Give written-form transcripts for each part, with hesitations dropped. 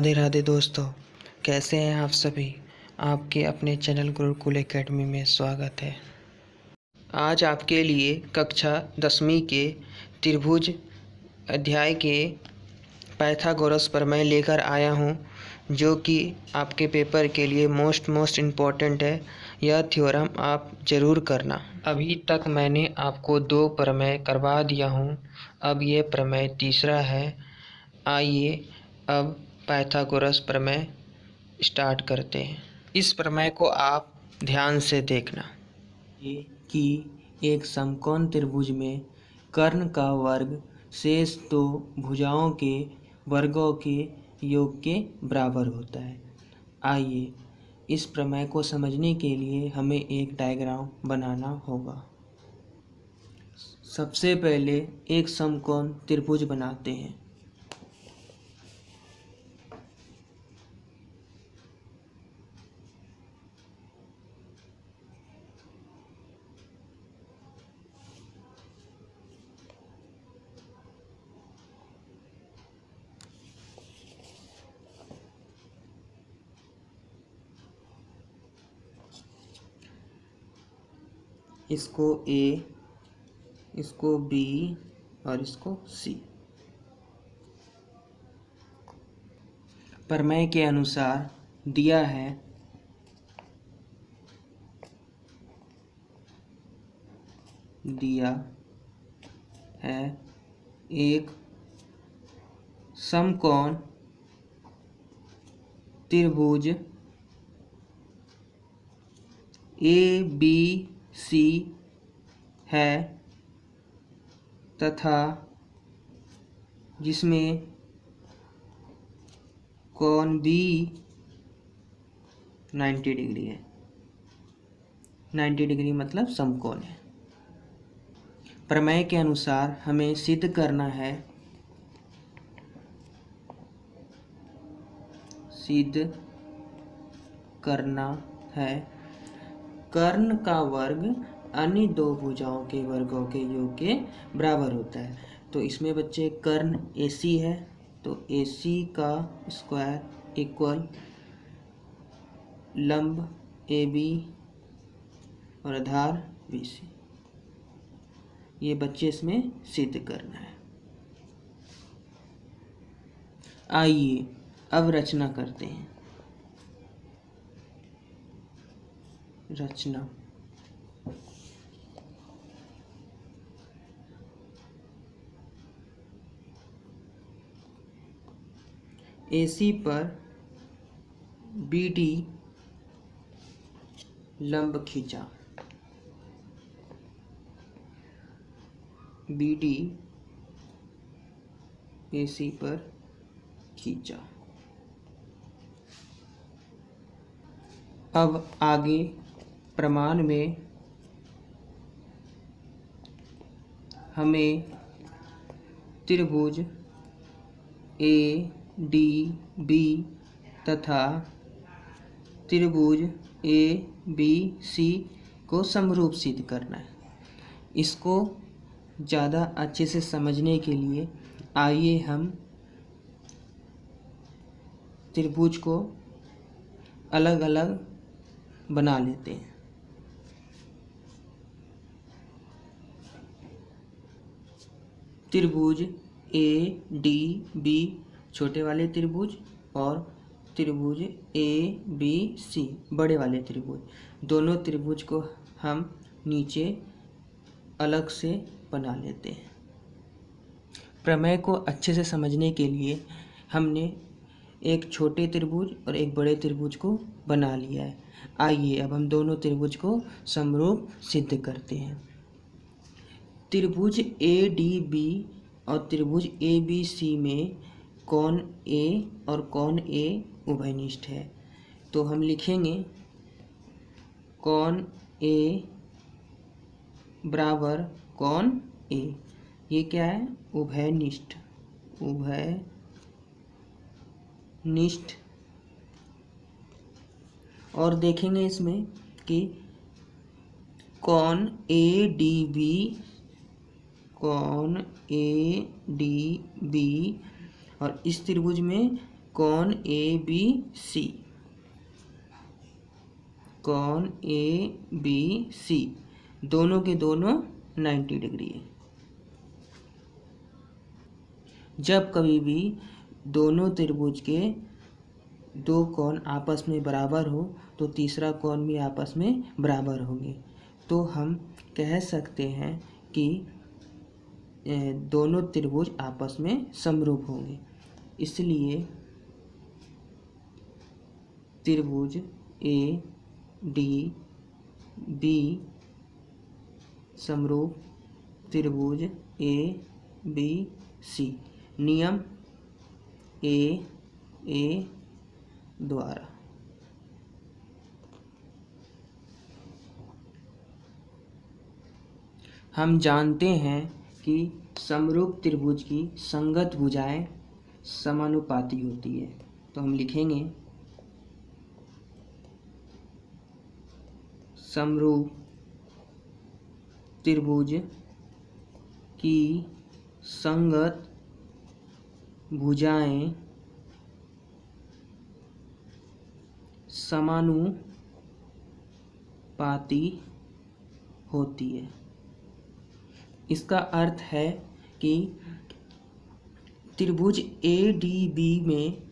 राधे राधे दोस्तों, कैसे हैं आप सभी। आपके अपने चैनल गुरुकुल एकेडमी में स्वागत है। आज आपके लिए कक्षा 10वीं के त्रिभुज अध्याय के पाइथागोरस प्रमेय लेकर आया हूं, जो कि आपके पेपर के लिए मोस्ट इम्पॉर्टेंट है। यह थ्योरम आप ज़रूर करना। अभी तक मैंने आपको 2 प्रमेय करवा दिया हूं, अब ये प्रमेय तीसरा है। आइए अब पाइथागोरस प्रमेय स्टार्ट करते हैं। इस प्रमेय को आप ध्यान से देखना कि एक समकोण त्रिभुज में कर्ण का वर्ग शेष 2 भुजाओं के वर्गों के योग के बराबर होता है। आइए इस प्रमेय को समझने के लिए हमें एक डायग्राम बनाना होगा। सबसे पहले एक समकोण त्रिभुज बनाते हैं। इसको ए, इसको बी और इसको सी। प्रमेय के अनुसार दिया है एक समकोण त्रिभुज ए बी सी है तथा जिसमें कोण बी 90 डिग्री है। 90 डिग्री मतलब समकोण है। प्रमेय के अनुसार हमें सिद्ध करना है कर्ण का वर्ग अन्य 2 भुजाओं के वर्गों के योग के बराबर होता है। तो इसमें बच्चे कर्ण AC है, तो AC का स्क्वायर इक्वल लंब AB और आधार BC। ये बच्चे इसमें सिद्ध करना है। आइए अब रचना करते हैं। रचना AC पर BD लंब खींचा। BD AC पर खींचा। अब आगे प्रमाण में हमें त्रिभुज ADB तथा त्रिभुज ABC को समरूप सिद्ध करना है। इसको ज़्यादा अच्छे से समझने के लिए आइए हम त्रिभुज को अलग अलग बना लेते हैं। त्रिभुज ADB छोटे वाले त्रिभुज और त्रिभुज ABC बड़े वाले त्रिभुज, दोनों त्रिभुज को हम नीचे अलग से बना लेते हैं। प्रमेय को अच्छे से समझने के लिए हमने एक छोटे त्रिभुज और एक बड़े त्रिभुज को बना लिया है। आइए अब हम दोनों त्रिभुज को समरूप सिद्ध करते हैं। त्रिभुज ADB और त्रिभुज ABC में कोण A और कोण A उभयनिष्ठ है। तो हम लिखेंगे कोण A बराबर कोण A। ये क्या है? उभयनिष्ठ। और देखेंगे इसमें कि कोण ADB और इस त्रिभुज में कोण ए बी सी, कोण ए बी सी दोनों के दोनों 90 डिग्री है। जब कभी भी दोनों त्रिभुज के दो कोण आपस में बराबर हो तो तीसरा कोण भी आपस में बराबर होंगे, तो हम कह सकते हैं कि दोनों त्रिभुज आपस में समरूप होंगे। इसलिए त्रिभुज ए डी बी समरूप त्रिभुज ए बी सी नियम ए द्वारा। हम जानते हैं कि समरूप त्रिभुज की संगत भुजाएं समानुपाती होती है, तो हम लिखेंगे समरूप त्रिभुज की संगत भुजाएं समानुपाती होती है। इसका अर्थ है कि त्रिभुज ए डी बी में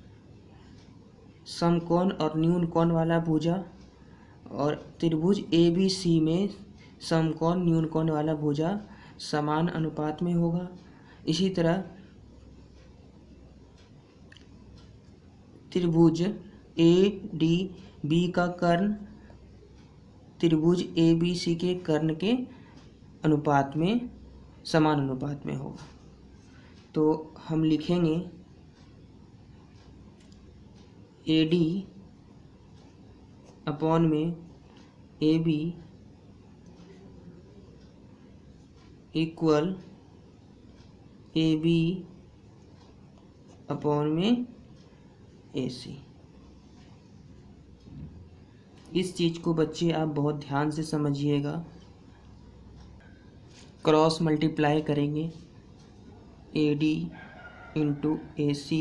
समकोण और न्यून कोण वाला भुजा और त्रिभुज ए बी सी में समकोण न्यून कोण वाला भुजा समान अनुपात में होगा। इसी तरह त्रिभुज ए डी बी का कर्ण त्रिभुज ए बी सी के कर्ण के अनुपात में समान अनुपात में होगा। तो हम लिखेंगे ए डी अपॉन में A B equal A B upon में ए सी। इस चीज़ को बच्चे आप बहुत ध्यान से समझिएगा। क्रॉस मल्टीप्लाई करेंगे A D into A C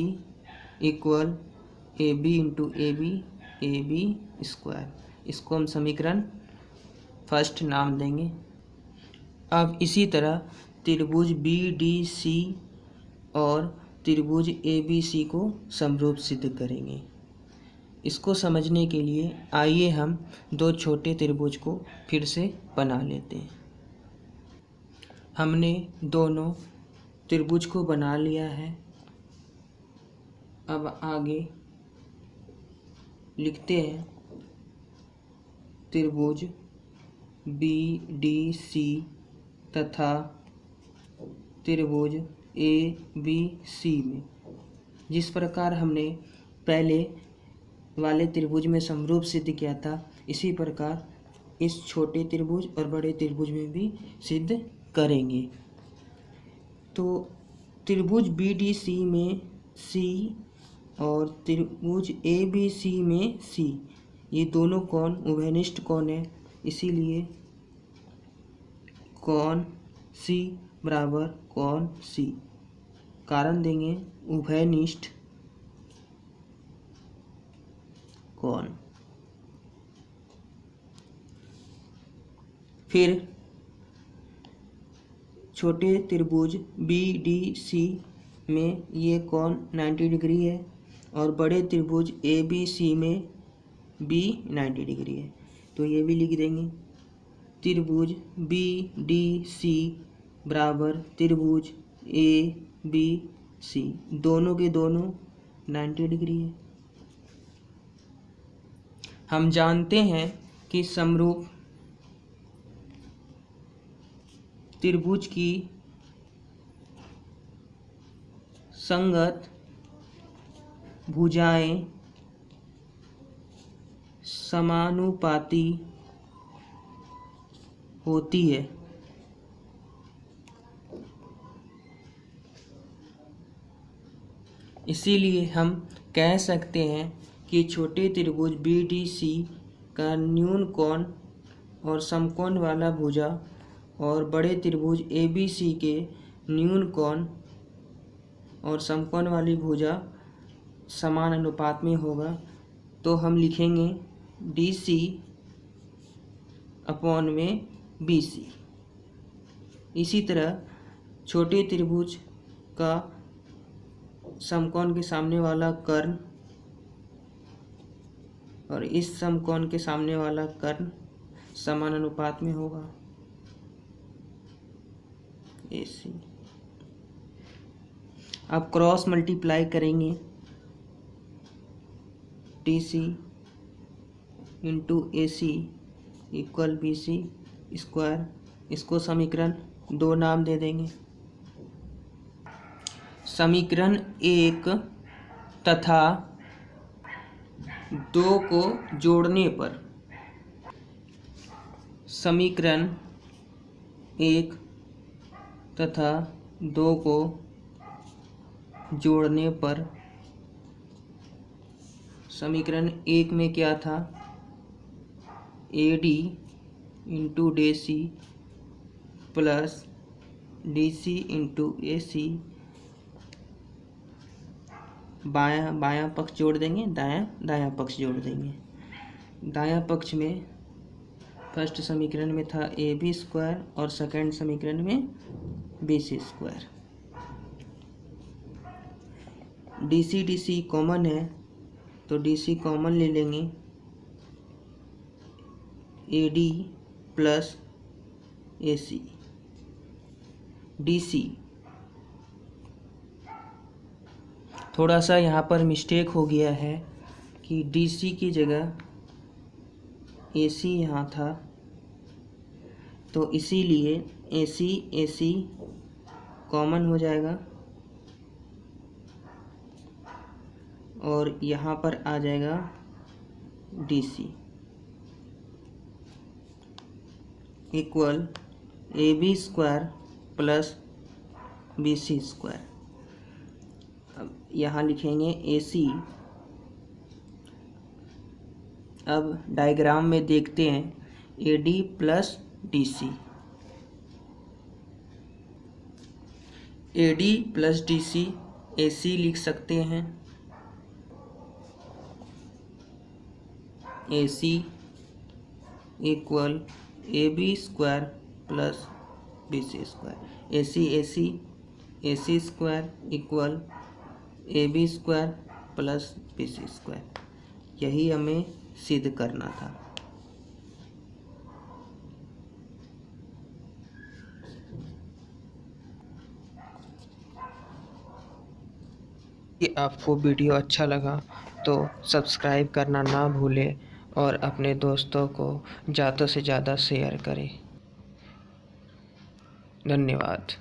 equal A B into A B square. इसको हम समीकरण फर्स्ट नाम देंगे। अब इसी तरह त्रिभुज बी डी सी और त्रिभुज ए बी सी को समरूप सिद्ध करेंगे। इसको समझने के लिए आइए हम दो छोटे त्रिभुज को फिर से बना लेते हैं। हमने दोनों त्रिभुज को बना लिया है। अब आगे लिखते हैं त्रिभुज बी डी सी तथा त्रिभुज ए बी सी में जिस प्रकार हमने पहले वाले त्रिभुज में समरूप सिद्ध किया था, इसी प्रकार इस छोटे त्रिभुज और बड़े त्रिभुज में भी सिद्ध करेंगे। तो त्रिभुज बी डी सी में सी और त्रिभुज ए बी सी में सी, ये दोनों कोण उभयनिष्ठ कोण है, इसीलिए कोण सी बराबर कोण सी। कारण देंगे उभयनिष्ठ कोण। फिर छोटे त्रिभुज बी डी सी में ये कोण 90 डिग्री है और बड़े त्रिभुज ए बी सी में भी 90 डिग्री है, तो ये भी लिख देंगे त्रिभुज बी डी सी बराबर त्रिभुज ए बी सी, दोनों के दोनों 90 डिग्री है। हम जानते हैं कि समरूप त्रिभुज की संगत भुजाएं समानुपाती होती है। इसीलिए हम कह सकते हैं कि छोटे त्रिभुज बी डी सी का न्यून कोण और समकोण वाला भुजा और बड़े त्रिभुज ए बी सी के न्यून कोण और समकोण वाली भुजा समान अनुपात में होगा तो हम लिखेंगे DC अपॉन में BC। इसी तरह छोटे त्रिभुज का समकोण के सामने वाला कर्ण और इस समकोण के सामने वाला कर्ण समान अनुपात में होगा AC। अब क्रॉस मल्टीप्लाई करेंगे DC into AC equal BC square. इसको समीकरण 2 नाम दे देंगे। समीकरण 1 तथा 2 को जोड़ने पर, समीकरण 1 तथा 2 को जोड़ने पर, समीकरण 1 में क्या था, AD into DC plus DC into AC, बायां पक्ष जोड़ देंगे, दायां पक्ष जोड़ देंगे। दायां पक्ष में फर्स्ट समीकरण में था AB स्क्वायर और सेकंड समीकरण में BC स्क्वायर। DC कॉमन है तो DC कॉमन ले लेंगे, AD प्लस AC। DC थोड़ा सा यहाँ पर मिस्टेक हो गया है कि DC की जगह AC यहाँ था, तो इसीलिए AC कॉमन हो जाएगा और यहाँ पर आ जाएगा DC equal AB square plus BC square. अब यहाँ लिखेंगे AC। अब डायग्राम में देखते हैं AD plus DC। AD plus DC AC लिख सकते हैं, AC equal AB square plus BC square. AC square equal AB square plus BC square. यही हमें सिद्ध करना था। कि आपको वीडियो अच्छा लगा तो सब्सक्राइब करना ना भूलें और अपने दोस्तों को ज़्यादा से ज़्यादा शेयर करें। धन्यवाद।